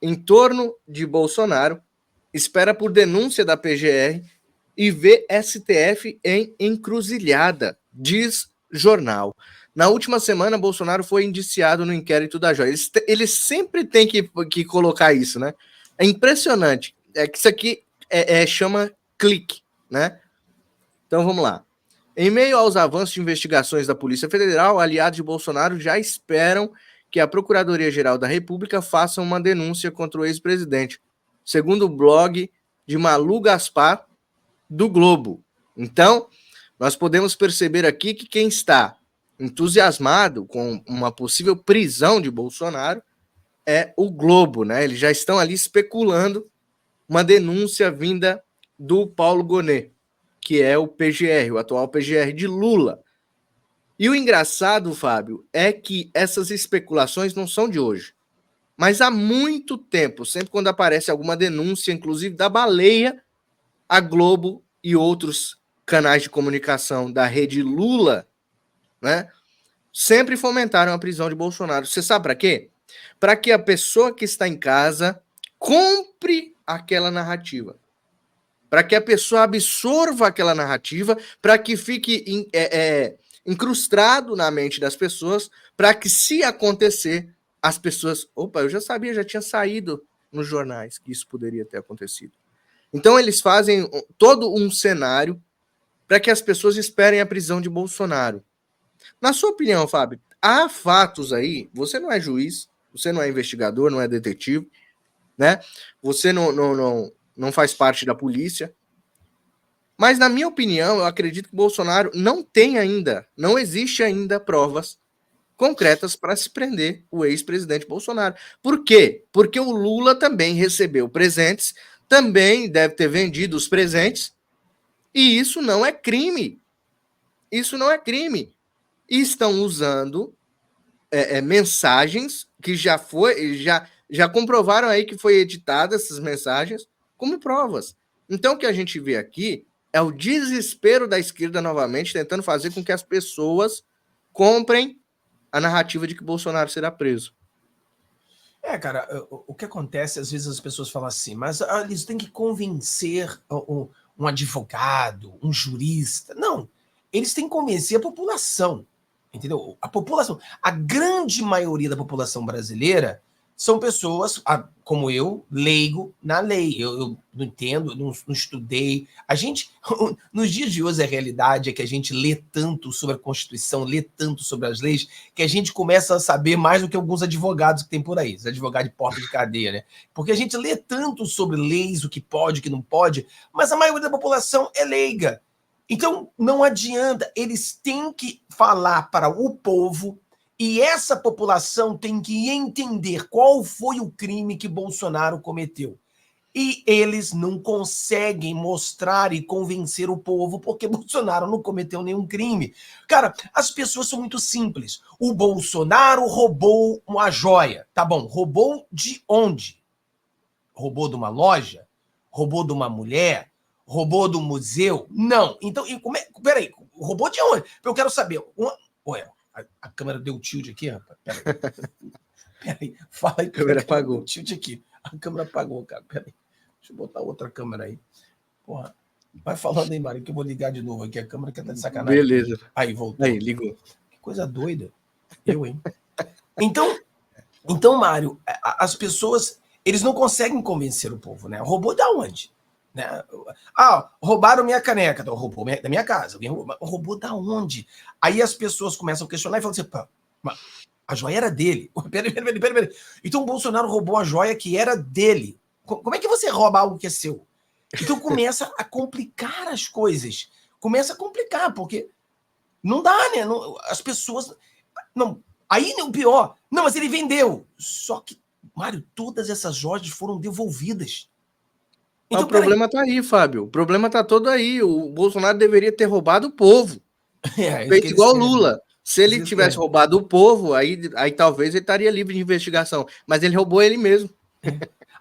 em torno de Bolsonaro, espera por denúncia da PGR e vê STF em encruzilhada, diz jornal. Na última semana, Bolsonaro foi indiciado no inquérito da Joia. Eles sempre têm que colocar isso, né? É impressionante. É que isso aqui chama clique, né? Então vamos lá. Em meio aos avanços de investigações da Polícia Federal, aliados de Bolsonaro já esperam que a Procuradoria-Geral da República faça uma denúncia contra o ex-presidente, segundo o blog de Malu Gaspar, do Globo. Então, nós podemos perceber aqui que quem está entusiasmado com uma possível prisão de Bolsonaro é o Globo, né? Eles já estão ali especulando uma denúncia vinda do Paulo Gonet, que é o PGR, o atual PGR de Lula. E o engraçado, Fábio, é que essas especulações não são de hoje. Mas há muito tempo, sempre quando aparece alguma denúncia, inclusive da Baleia, a Globo e outros canais de comunicação da rede Lula, né, sempre fomentaram a prisão de Bolsonaro. Você sabe para quê? Para que a pessoa que está em casa compre aquela narrativa. Para que a pessoa absorva aquela narrativa, para que fique incrustado na mente das pessoas, para que, se acontecer, as pessoas... Opa, eu já sabia, já tinha saído nos jornais que isso poderia ter acontecido. Então, eles fazem todo um cenário para que as pessoas esperem a prisão de Bolsonaro. Na sua opinião, Fábio, há fatos aí, você não é juiz, você não é investigador, não é detetive, né? Você não faz parte da polícia. Mas, na minha opinião, eu acredito que Bolsonaro não existe ainda provas concretas para se prender o ex-presidente Bolsonaro. Por quê? Porque o Lula também recebeu presentes, também deve ter vendido os presentes, e isso não é crime. Isso não é crime. E estão usando mensagens que já comprovaram aí que foi editadas essas mensagens como provas. Então, o que a gente vê aqui é o desespero da esquerda novamente tentando fazer com que as pessoas comprem a narrativa de que Bolsonaro será preso. Cara, o que acontece, às vezes as pessoas falam assim, mas eles têm que convencer um advogado, um jurista. Não, eles têm que convencer a população, entendeu? A população, a grande maioria da população brasileira são pessoas, como eu, leigo na lei. Eu não entendo, não estudei. A gente, nos dias de hoje, a realidade é que a gente lê tanto sobre a Constituição, lê tanto sobre as leis, que a gente começa a saber mais do que alguns advogados que tem por aí, os advogados de porta de cadeia, né? Porque a gente lê tanto sobre leis, o que pode, o que não pode, mas a maioria da população é leiga. Então, não adianta, eles têm que falar para o povo. E essa população tem que entender qual foi o crime que Bolsonaro cometeu. E eles não conseguem mostrar e convencer o povo porque Bolsonaro não cometeu nenhum crime. Cara, as pessoas são muito simples. O Bolsonaro roubou uma joia. Tá bom, roubou de onde? Roubou de uma loja? Roubou de uma mulher? Roubou do museu? Não. Então, peraí, roubou de onde? Eu quero saber. Ué, a câmera deu tilt aqui, rapaz. Peraí. Fala aí. A câmera apagou. Deu tilt aqui. A câmera apagou, cara. Peraí. Deixa eu botar outra câmera aí. Porra. Vai falando aí, Mário, que eu vou ligar de novo aqui. A câmera que tá de sacanagem. Beleza. Aí, voltou. Aí, ligou. Que coisa doida. Hein? Então, Mário, as pessoas, eles não conseguem convencer o povo, né? Roubou da onde? Né? Roubaram minha caneca. Então, roubou da minha casa. Alguém roubou da onde? Aí as pessoas começam a questionar e falam assim, pá, a joia era dele. Peraí. Então o Bolsonaro roubou a joia que era dele. Como é que você rouba algo que é seu? Então começa a complicar as coisas. Começa a complicar, porque não dá, né? As pessoas... Não. Aí o pior. Não, mas ele vendeu. Só que, Mário, todas essas joias foram devolvidas. Então, o problema tá aí, Fábio. O problema tá todo aí. O Bolsonaro deveria ter roubado o povo. Feito igual o Lula. Se ele tivesse roubado o povo, aí talvez ele estaria livre de investigação. Mas ele roubou ele mesmo.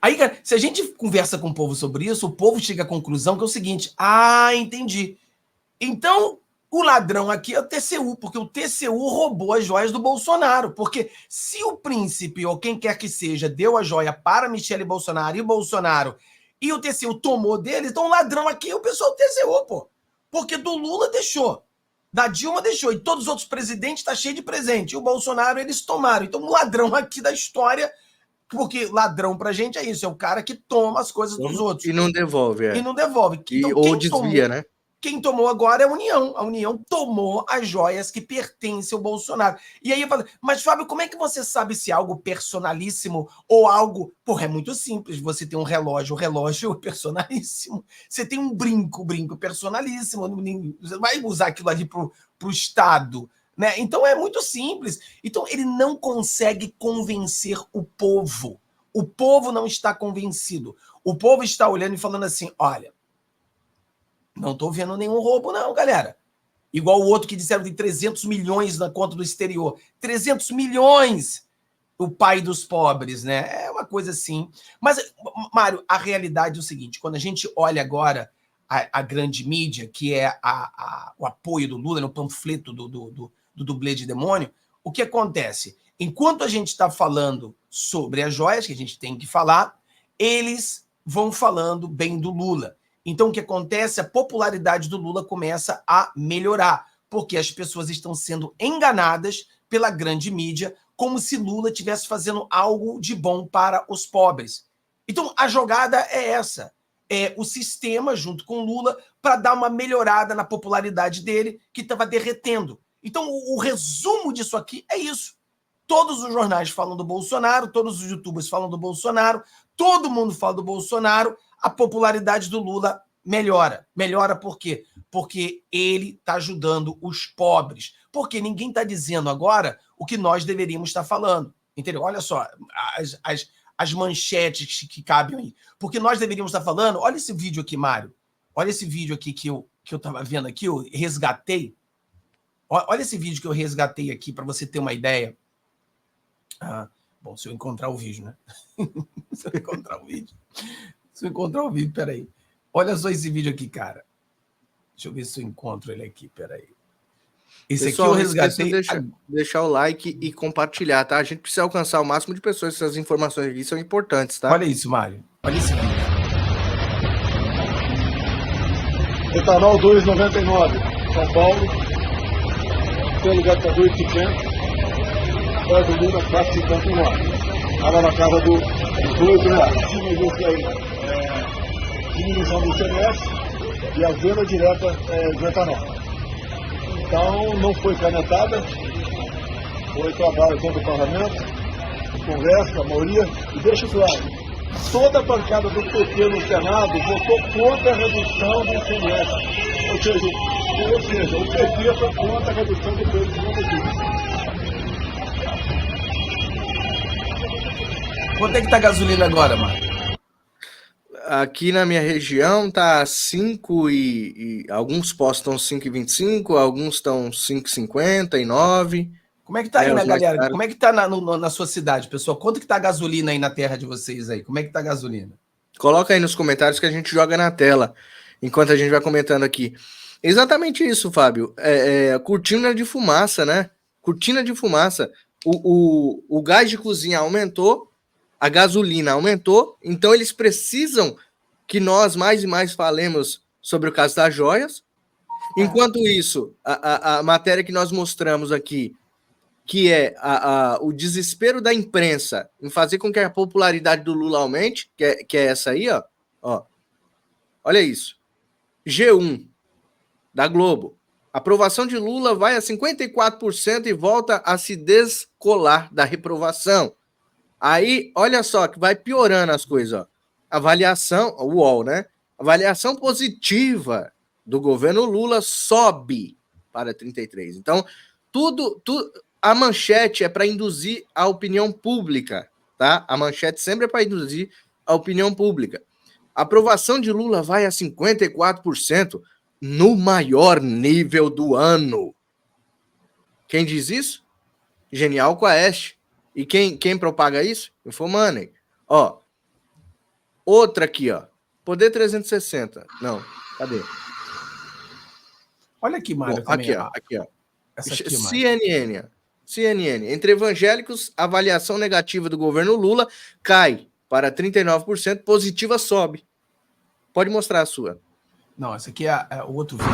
Aí, cara, se a gente conversa com o povo sobre isso, o povo chega à conclusão que é o seguinte: entendi. Então, O ladrão aqui é o TCU, porque o TCU roubou as joias do Bolsonaro. Porque se o príncipe, ou quem quer que seja, deu a joia para Michele Bolsonaro e o Bolsonaro, e o TCU tomou dele, então o ladrão aqui é o pessoal do TCU, pô. Porque do Lula deixou, da Dilma deixou, e todos os outros presidentes tá cheio de presente. E o Bolsonaro eles tomaram. Então o ladrão aqui da história, porque ladrão pra gente é isso, é o cara que toma as coisas dos outros. E não devolve, E não devolve. Então, ou desvia, né? Quem tomou agora é a União. A União tomou as joias que pertencem ao Bolsonaro. E aí eu falo, mas Fábio, como é que você sabe se é algo personalíssimo ou algo... Porra, é muito simples. Você tem um relógio, o relógio é personalíssimo. Você tem um brinco, o brinco personalíssimo. Você vai usar aquilo ali pro Estado, né? Então é muito simples. Então ele não consegue convencer o povo. O povo não está convencido. O povo está olhando e falando assim, olha, não estou vendo nenhum roubo, não, galera. Igual o outro que disseram que tem 300 milhões na conta do exterior. 300 milhões! O pai dos pobres, né? É uma coisa assim. Mas, Mário, a realidade é o seguinte: quando a gente olha agora a grande mídia, que é o apoio do Lula no panfleto do dublê de demônio, o que acontece? Enquanto a gente está falando sobre as joias, que a gente tem que falar, eles vão falando bem do Lula. Então, o que acontece? A popularidade do Lula começa a melhorar, porque as pessoas estão sendo enganadas pela grande mídia, como se Lula estivesse fazendo algo de bom para os pobres. Então, a jogada é essa. É o sistema, junto com Lula, para dar uma melhorada na popularidade dele, que estava derretendo. Então, o resumo disso aqui é isso. Todos os jornais falam do Bolsonaro, todos os youtubers falam do Bolsonaro, todo mundo fala do Bolsonaro, a popularidade do Lula melhora. Melhora por quê? Porque ele está ajudando os pobres. Porque ninguém está dizendo agora o que nós deveríamos estar falando. Entendeu? Olha só, as manchetes que cabem aí. Porque nós deveríamos estar falando... Olha esse vídeo aqui, Mário. Olha esse vídeo aqui que eu estava vendo aqui, eu resgatei. Olha esse vídeo que eu resgatei aqui para você ter uma ideia. Bom, se eu encontrar o vídeo, né? Se eu encontrar o vídeo... Se eu encontrar o vídeo, peraí. Olha só esse vídeo aqui, cara. Deixa eu ver se eu encontro ele aqui, peraí. Esse Pessoal, aqui eu resgatei. Deixar o like e compartilhar, tá? A gente precisa alcançar o máximo de pessoas. Essas informações aqui são importantes, tá? Olha isso, Mário. Olha esse vídeo. Etanol 2,99. São Paulo. Tem lugar para 2,50. Pós do Lula, 4,59. Estava na casa dos R$2. Tinha isso aí. Diminuição do ICMS e a venda direta do etanol. Então, não foi canetada, foi trabalho dentro do parlamento, conversa, a maioria, e deixa claro, toda a bancada do PT no Senado votou contra a redução do ICMS. Ou seja, o PT foi contra a redução do preço do combustível. Quanto é que tá a gasolina agora, Mário? Aqui na minha região tá 5 e alguns postos estão 5,25, alguns estão 5,50 e 9. Como é que tá aí, né, galera? Como é que tá na sua cidade, pessoal? Quanto que tá a gasolina aí na terra de vocês aí? Como é que tá a gasolina? Coloca aí nos comentários que a gente joga na tela, enquanto a gente vai comentando aqui. Exatamente isso, Fábio. Cortina de fumaça, né? Cortina de fumaça. O gás de cozinha aumentou, a gasolina aumentou, então eles precisam que nós mais e mais falemos sobre o caso das joias. Enquanto isso, a matéria que nós mostramos aqui, que é o desespero da imprensa em fazer com que a popularidade do Lula aumente, que é essa aí, ó. Olha isso. G1, da Globo. Aprovação de Lula vai a 54% e volta a se descolar da reprovação. Aí, olha só, que vai piorando as coisas, ó. Avaliação, o UOL, né? Avaliação positiva do governo Lula sobe para 33. Então, tudo a manchete é para induzir a opinião pública, tá? A manchete sempre é para induzir a opinião pública. A aprovação de Lula vai a 54% no maior nível do ano. Quem diz isso? Genial Quaest. E quem propaga isso? Infomoney. Ó, outra aqui, ó. Poder 360. Não, cadê? Olha aqui, Mário, também. Aqui, ó. Essa aqui, Mário. CNN. Entre evangélicos, avaliação negativa do governo Lula cai para 39%, positiva sobe. Pode mostrar a sua. Não, essa aqui é o outro vídeo.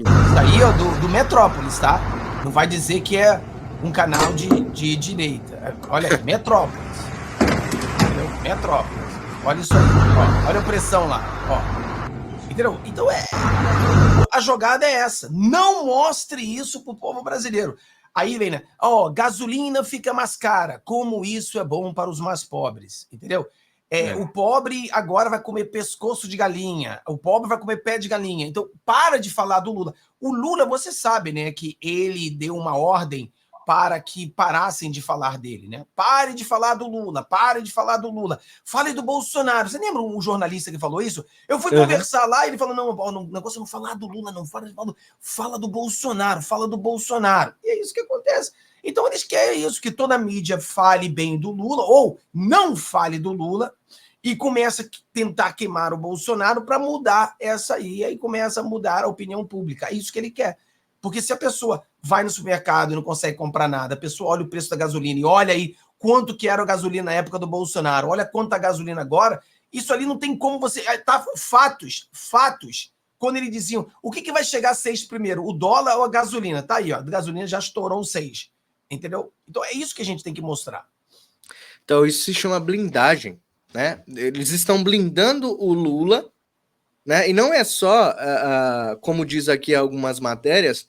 Isso aí é do Metrópolis, tá? Não vai dizer que é um canal de direita. Olha aqui, Metrópolis. Entendeu? Metrópolis. Olha isso aí. Ó, olha a pressão lá. Ó. Entendeu? Então a jogada é essa. Não mostre isso pro povo brasileiro. Aí vem, né? Ó, gasolina fica mais cara. Como isso é bom para os mais pobres. Entendeu? O pobre agora vai comer pescoço de galinha. O pobre vai comer pé de galinha. Então, para de falar do Lula. O Lula, você sabe, né, que ele deu uma ordem para que parassem de falar dele, né? Pare de falar do Lula, pare de falar do Lula. Fale do Bolsonaro. Você lembra um jornalista que falou isso? Eu fui conversar lá e ele falou, não, o negócio é não falar do Lula, não. Fala do Bolsonaro, fala do Bolsonaro. E é isso que acontece. Então, eles querem isso, que toda a mídia fale bem do Lula, ou não fale do Lula, e começa a tentar queimar o Bolsonaro para mudar essa aí, e aí começa a mudar a opinião pública. É isso que ele quer. Porque se a pessoa vai no supermercado e não consegue comprar nada, a pessoa olha o preço da gasolina e olha aí quanto que era a gasolina na época do Bolsonaro, olha quanto a gasolina agora, isso ali não tem como você... Tá, fatos. Quando eles diziam, o que vai chegar a 6 primeiro, o dólar ou a gasolina? Tá aí, ó, a gasolina já estourou 6. Entendeu? Então é isso que a gente tem que mostrar. Então isso se chama blindagem, né? Eles estão blindando o Lula, né? E não é só, como diz aqui algumas matérias,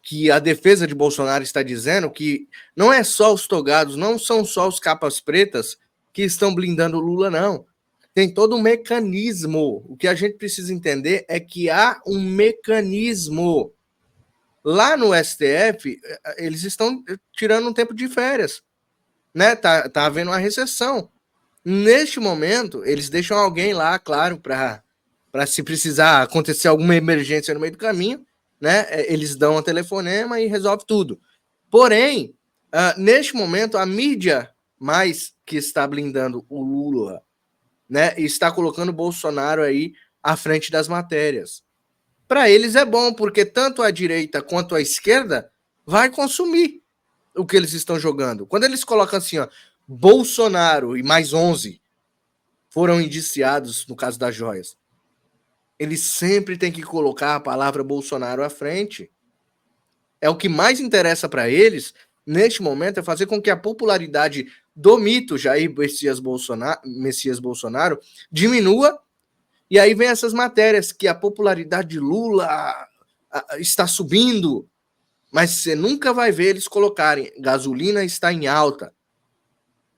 que a defesa de Bolsonaro está dizendo que não é só os togados, não são só os capas pretas que estão blindando o Lula, não. Tem todo um mecanismo. O que a gente precisa entender é que há um mecanismo. Lá no STF, eles estão tirando um tempo de férias, né? Tá havendo uma recessão. Neste momento, eles deixam alguém lá, claro, para se precisar acontecer alguma emergência no meio do caminho, né? Eles dão um telefonema e resolve tudo. Porém, neste momento, a mídia mais que está blindando o Lula, né? E está colocando o Bolsonaro aí à frente das matérias. Para eles é bom, porque tanto a direita quanto a esquerda vai consumir o que eles estão jogando. Quando eles colocam assim, ó, Bolsonaro e mais 11 foram indiciados no caso das joias, eles sempre têm que colocar a palavra Bolsonaro à frente. É o que mais interessa para eles, neste momento, é fazer com que a popularidade do mito Jair Messias Bolsonaro diminua. E aí vem essas matérias que a popularidade de Lula está subindo, mas você nunca vai ver eles colocarem gasolina está em alta.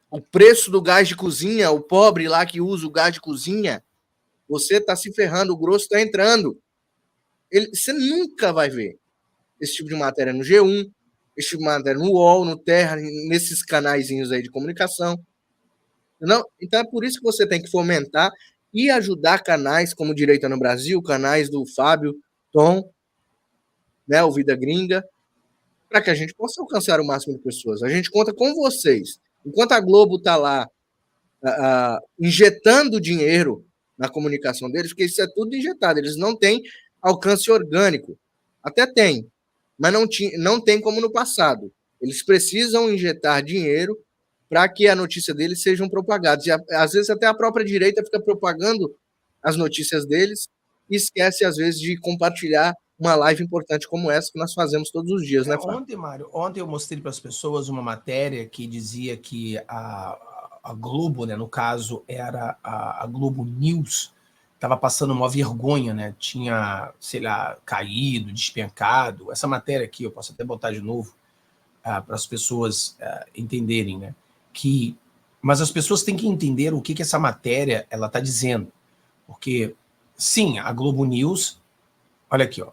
O preço do gás de cozinha, o pobre lá que usa o gás de cozinha, você está se ferrando, o grosso está entrando. Você nunca vai ver esse tipo de matéria no G1, esse tipo de matéria no UOL, no Terra, nesses canaizinhos aí de comunicação. Não? Então é por isso que você tem que fomentar e ajudar canais como Direita no Brasil, canais do Fábio, Tom, né, o Vida Gringa, para que a gente possa alcançar o máximo de pessoas. A gente conta com vocês. Enquanto a Globo está lá injetando dinheiro na comunicação deles, porque isso é tudo injetado, eles não têm alcance orgânico. Até tem, mas não tem como no passado. Eles precisam injetar dinheiro para que a notícia deles sejam propagadas. E às vezes até a própria direita fica propagando as notícias deles e esquece, às vezes, de compartilhar uma live importante como essa que nós fazemos todos os dias, né, Fábio? Ontem, Mário, eu mostrei para as pessoas uma matéria que dizia que a Globo, né, no caso, era a Globo News, estava passando uma vergonha, né? Tinha, sei lá, caído, despencado. Essa matéria aqui, eu posso até botar de novo para as pessoas entenderem, né? Mas as pessoas têm que entender o que essa matéria ela está dizendo. Porque, sim, a Globo News, olha aqui, ó.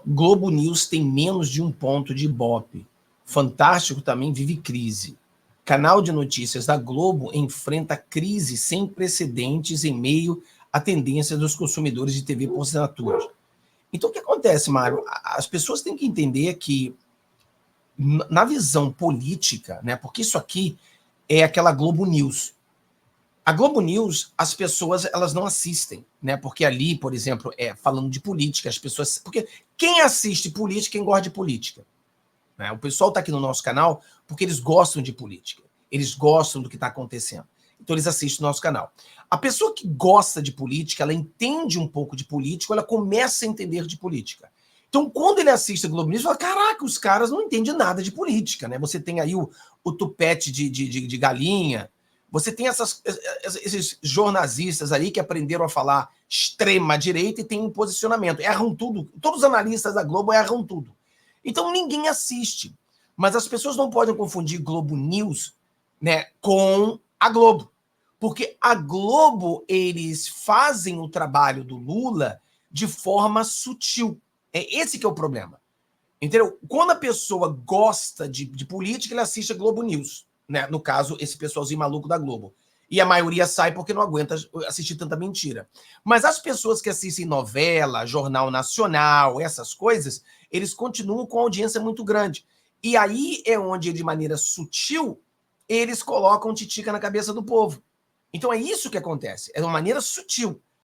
Globo News tem menos de 1 ponto de Ibope. Fantástico também vive crise. Canal de notícias da Globo enfrenta crise sem precedentes em meio à tendência dos consumidores de TV por assinatura. Então, o que acontece, Mário? As pessoas têm que entender que, na visão política, né, porque isso aqui é aquela Globo News. A Globo News, as pessoas elas não assistem, né? Porque ali, por exemplo, falando de política, as pessoas... Porque quem assiste política, quem gosta de política? Né? O pessoal está aqui no nosso canal porque eles gostam de política. Eles gostam do que está acontecendo. Então eles assistem o nosso canal. A pessoa que gosta de política, ela entende um pouco de política, ela começa a entender de política. Então, quando ele assiste a Globo News, fala, caraca, os caras não entendem nada de política, né? Você tem aí o tupete de galinha, você tem esses jornalistas aí que aprenderam a falar extrema-direita e têm um posicionamento. Erram tudo. Todos os analistas da Globo erram tudo. Então, ninguém assiste. Mas as pessoas não podem confundir Globo News, né, com a Globo. Porque a Globo, eles fazem o trabalho do Lula de forma sutil. É esse que é o problema. Entendeu? Quando a pessoa gosta de política, ela assiste a Globo News. Né? No caso, esse pessoalzinho maluco da Globo. E a maioria sai porque não aguenta assistir tanta mentira. Mas as pessoas que assistem novela, Jornal Nacional, essas coisas, eles continuam com audiência muito grande. E aí é onde, de maneira sutil, eles colocam titica na cabeça do povo. Então é isso que acontece. É de uma maneira sutil.